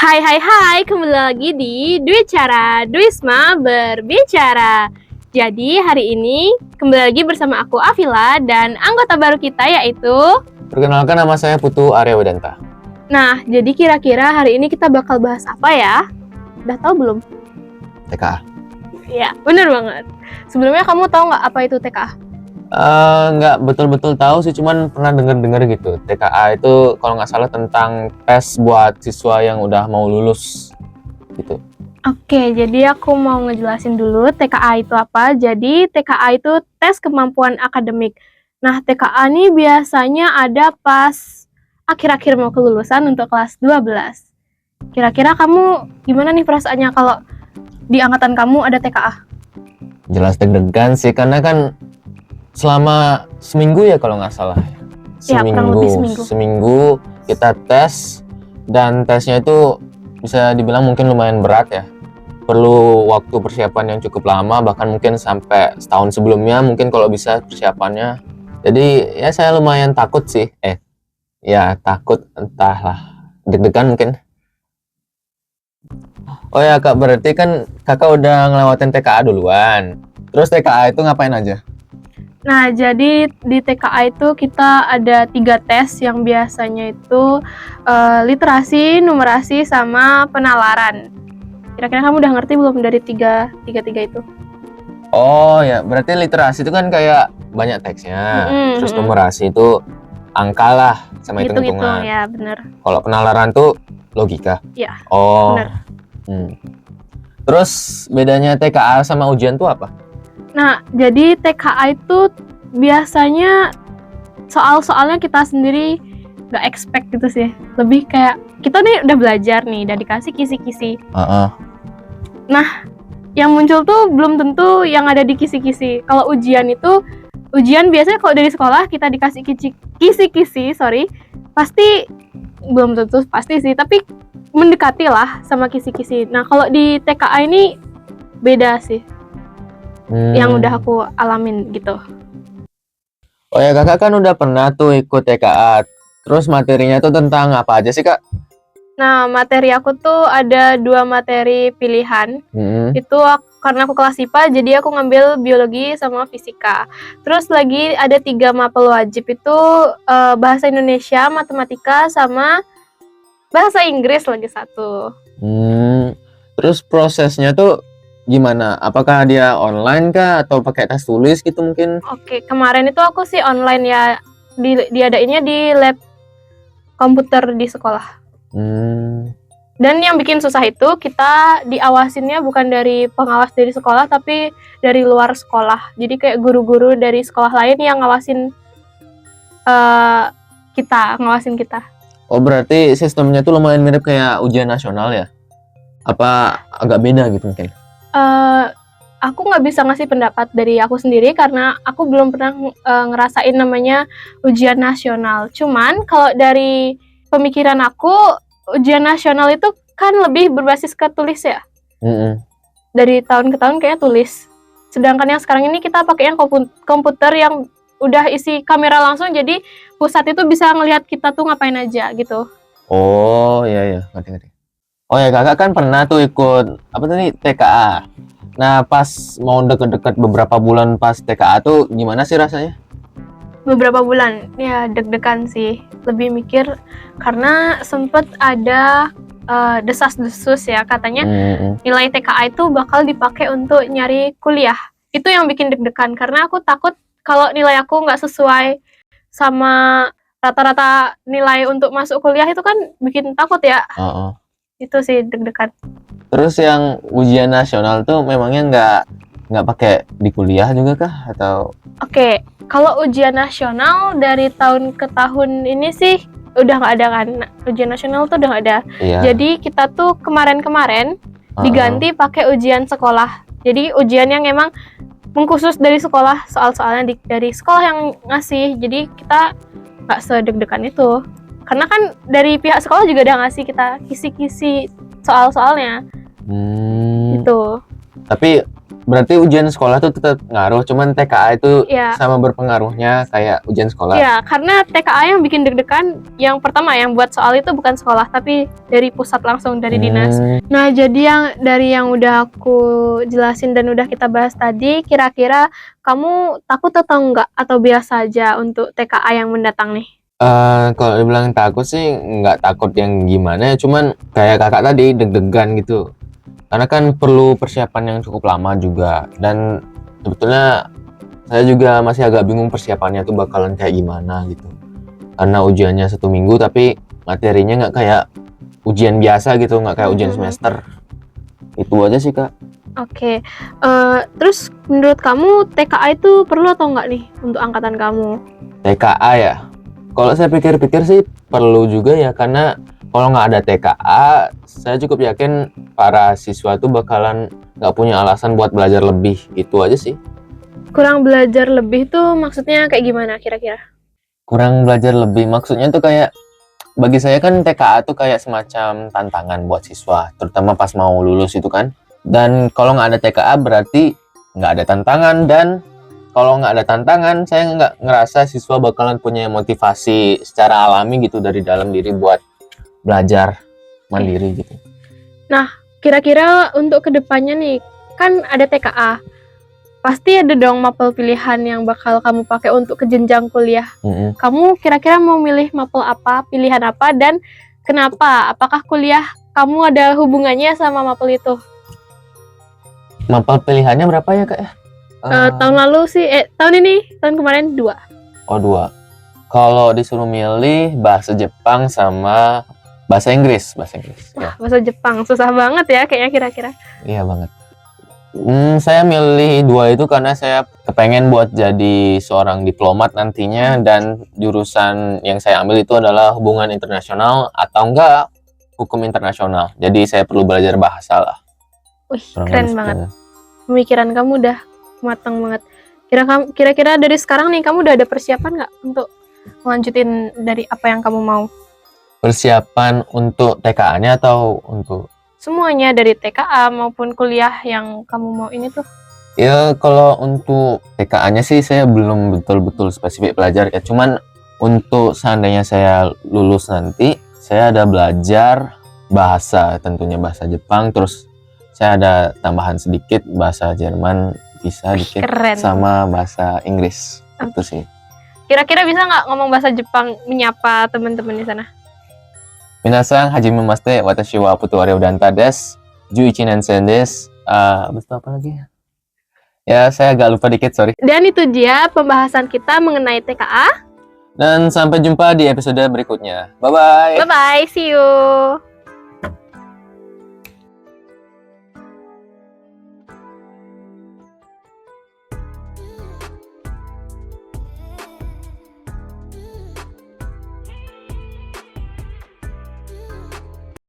Hai, kembali lagi di Dwi Cara, Dwisma berbicara. Jadi hari ini kembali lagi bersama aku Afila dan anggota baru kita yaitu... Perkenalkan, nama saya Putu Arya Wedanta. Nah, jadi kira-kira hari ini kita bakal bahas apa ya? Udah tahu belum? TKA. Ya, bener banget. Sebelumnya kamu tahu nggak apa itu TKA? Nggak betul-betul tahu sih, cuman pernah dengar gitu. TKA itu kalau nggak salah tentang tes buat siswa yang udah mau lulus gitu. Oke, jadi aku mau ngejelasin dulu TKA itu apa. Jadi TKA itu tes kemampuan akademik. Nah, TKA ini biasanya ada pas akhir-akhir mau kelulusan untuk kelas 12. Kira-kira kamu gimana nih perasaannya kalau di angkatan kamu ada TKA? Jelas deg-degan sih, karena kan selama seminggu ya kalau nggak salah. Ya, kurang lebih Seminggu kita tes, dan tesnya itu bisa dibilang mungkin lumayan berat ya. Perlu waktu persiapan yang cukup lama, bahkan mungkin sampai setahun sebelumnya mungkin kalau bisa persiapannya. Jadi ya saya lumayan takut sih. Ya takut, entahlah, deg-degan mungkin. Oh ya Kak, berarti kan Kakak udah ngelewatin TKA duluan. Terus TKA itu ngapain aja? Nah, jadi di TKA itu kita ada 3 tes yang biasanya itu literasi, numerasi, sama penalaran. Kira-kira kamu udah ngerti belum dari tiga itu? Oh ya, berarti literasi itu kan kayak banyak teksnya. Terus numerasi itu angka lah, sama hitung-hitungan. Ya, bener. Kalau penalaran tuh logika. Ya, Oh, bener. Terus bedanya TKA sama ujian tuh apa? Nah, jadi TKA itu biasanya soal-soalnya kita sendiri gak expect gitu sih. Lebih kayak kita nih udah belajar nih, udah dikasih kisi-kisi. Nah, yang muncul tuh belum tentu yang ada di kisi-kisi. Kalau ujian biasanya kalau dari sekolah kita dikasih kisi-kisi, pasti belum tentu pasti sih, tapi mendekati lah sama kisi-kisi. Nah, kalau di TKA ini beda sih. Yang udah aku alamin gitu. Oh ya, Kakak kan udah pernah tuh ikut TKA. Terus materinya tuh tentang apa aja sih, Kak? Nah, materi aku tuh ada 2 materi pilihan. Itu karena aku kelas IPA, jadi aku ngambil biologi sama fisika. Terus lagi ada 3 mapel wajib, itu bahasa Indonesia, matematika, sama bahasa Inggris lagi 1. Terus prosesnya tuh gimana? Apakah dia online kah atau pakai tes tulis gitu mungkin? Oke, kemarin itu aku sih online ya, diadainnya di lab komputer di sekolah. Dan yang bikin susah itu kita diawasinnya bukan dari pengawas dari sekolah, tapi dari luar sekolah. Jadi kayak guru-guru dari sekolah lain yang ngawasin kita. Oh, berarti sistemnya tuh lumayan mirip kayak ujian nasional ya? Apa agak beda gitu mungkin? Aku nggak bisa ngasih pendapat dari aku sendiri karena aku belum pernah ngerasain namanya ujian nasional. Cuman kalau dari pemikiran aku, ujian nasional itu kan lebih berbasis ke tulis ya. Dari tahun ke tahun kayaknya tulis. Sedangkan yang sekarang ini kita pakai yang komputer yang udah isi kamera langsung, jadi pusat itu bisa ngelihat kita tuh ngapain aja gitu. Oh iya, ngerti. Oh ya, Kakak kan pernah tuh ikut apa tadi, TKA. Nah, pas mau deket-deket beberapa bulan pas TKA tuh gimana sih rasanya? Beberapa bulan, ya deg-degan sih. Lebih mikir karena sempet ada desas-desus ya, katanya nilai TKA itu bakal dipakai untuk nyari kuliah. Itu yang bikin deg-degan karena aku takut kalau nilai aku nggak sesuai sama rata-rata nilai untuk masuk kuliah, itu kan bikin takut ya. Itu sih deg-degan. Terus yang ujian nasional tuh memangnya nggak pakai di kuliah juga kah atau? Oke, kalau ujian nasional dari tahun ke tahun ini sih udah nggak ada kan. Ujian nasional tuh udah nggak ada. Iya. Jadi kita tuh kemarin diganti pakai ujian sekolah. Jadi ujian yang emang mengkhusus dari sekolah, soal-soalnya dari sekolah yang ngasih. Jadi kita nggak sedeg-degan itu. Karena kan dari pihak sekolah juga udah ngasih kita kisi-kisi soal-soalnya. Gitu. Tapi berarti ujian sekolah tuh tetap ngaruh, cuman TKA itu Iya. sama berpengaruhnya kayak ujian sekolah. Iya, karena TKA yang bikin deg-degan yang pertama yang buat soal itu bukan sekolah tapi dari pusat langsung dari dinas. Nah, jadi dari yang udah aku jelasin dan udah kita bahas tadi, kira-kira kamu takut atau enggak atau biasa aja untuk TKA yang mendatang nih? Kalau dibilang takut sih nggak takut yang gimana ya, cuman kayak kakak tadi deg-degan gitu. Karena kan perlu persiapan yang cukup lama juga, dan sebetulnya saya juga masih agak bingung persiapannya tuh bakalan kayak gimana gitu. Karena ujiannya 1 minggu tapi materinya nggak kayak ujian biasa gitu, nggak kayak ujian semester. Itu aja sih kak. Oke, terus menurut kamu TKA itu perlu atau enggak nih untuk angkatan kamu? TKA ya, kalau saya pikir-pikir sih perlu juga ya, karena kalau nggak ada TKA, saya cukup yakin para siswa tuh bakalan nggak punya alasan buat belajar lebih. Itu aja sih. Kurang belajar lebih tuh maksudnya kayak gimana kira-kira? Kurang belajar lebih maksudnya tuh kayak, bagi saya kan TKA tuh kayak semacam tantangan buat siswa, terutama pas mau lulus itu kan. Dan kalau nggak ada TKA berarti nggak ada tantangan, dan kalau nggak ada tantangan, saya nggak ngerasa siswa bakalan punya motivasi secara alami gitu dari dalam diri buat belajar mandiri gitu. Nah, kira-kira untuk kedepannya nih, kan ada TKA. Pasti ada dong mapel pilihan yang bakal kamu pakai untuk ke jenjang kuliah. Kamu kira-kira mau milih mapel apa, pilihan apa, dan kenapa? Apakah kuliah kamu ada hubungannya sama mapel itu? Mapel pilihannya berapa ya kak ya? Tahun lalu sih, tahun ini, tahun kemarin 2. Oh 2. Kalau disuruh milih bahasa Jepang sama bahasa Inggris. Ya. Bahasa Jepang, susah banget ya kayaknya kira-kira. Iya banget. Saya milih 2 itu karena saya kepengen buat jadi seorang diplomat nantinya, dan jurusan yang saya ambil itu adalah hubungan internasional atau enggak hukum internasional. Jadi saya perlu belajar bahasa lah. Wih, keren banget. Pemikiran kamu udah matang banget. Kira-kira dari sekarang nih kamu udah ada persiapan nggak untuk melanjutin dari apa yang kamu mau? Persiapan untuk TKA-nya atau untuk semuanya, dari TKA maupun kuliah yang kamu mau ini tuh? Ya kalau untuk TKA-nya sih saya belum betul-betul spesifik belajar ya. Cuman untuk seandainya saya lulus nanti, saya ada belajar bahasa, tentunya bahasa Jepang. Terus saya ada tambahan sedikit bahasa Jerman, bisa dikit. Keren. Sama bahasa Inggris. Itu sih. Kira-kira bisa nggak ngomong bahasa Jepang menyapa teman-teman di sana? Minasang hajime maste, watashi wa Putuwari Udanta desu. 11 nensen desu. Habis itu apa lagi? Ya, saya agak lupa dikit, sorry. Dan itu dia pembahasan kita mengenai TKA. Dan sampai jumpa di episode berikutnya. Bye-bye. Bye-bye, see you.